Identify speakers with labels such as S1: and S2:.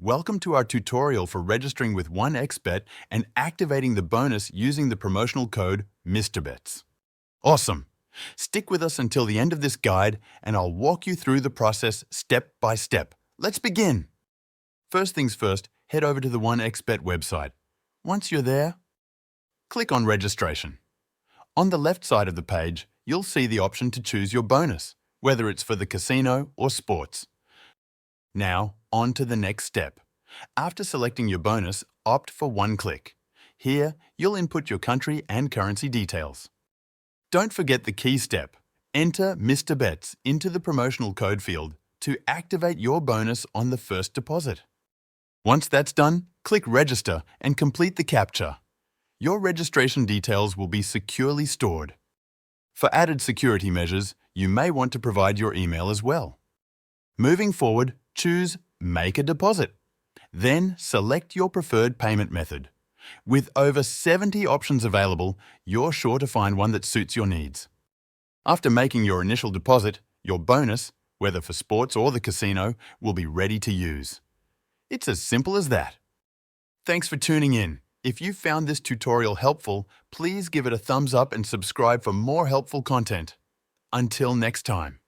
S1: Welcome to our tutorial for registering with 1xBet and activating the bonus using the promotional code MISTERBETS. Awesome! Stick with us until the end of this guide and I'll walk you through the process step by step. Let's begin! First things first, head over to the 1xBet website. Once you're there, click on Registration. On the left side of the page, you'll see the option to choose your bonus, whether it's for the casino or sports. Now, on to the next step. After selecting your bonus, opt for one click. Here, you'll input your country and currency details. Don't forget the key step. Enter MISTERBETS into the promotional code field to activate your bonus on the first deposit. Once that's done, click Register and complete the CAPTCHA. Your registration details will be securely stored. For added security measures, you may want to provide your email as well. Moving forward, choose Make a Deposit. Then select your preferred payment method. With over 70 options available, you're sure to find one that suits your needs. After making your initial deposit, your bonus, whether for sports or the casino, will be ready to use. It's as simple as that. Thanks for tuning in. If you found this tutorial helpful, please give it a thumbs up and subscribe for more helpful content. Until next time.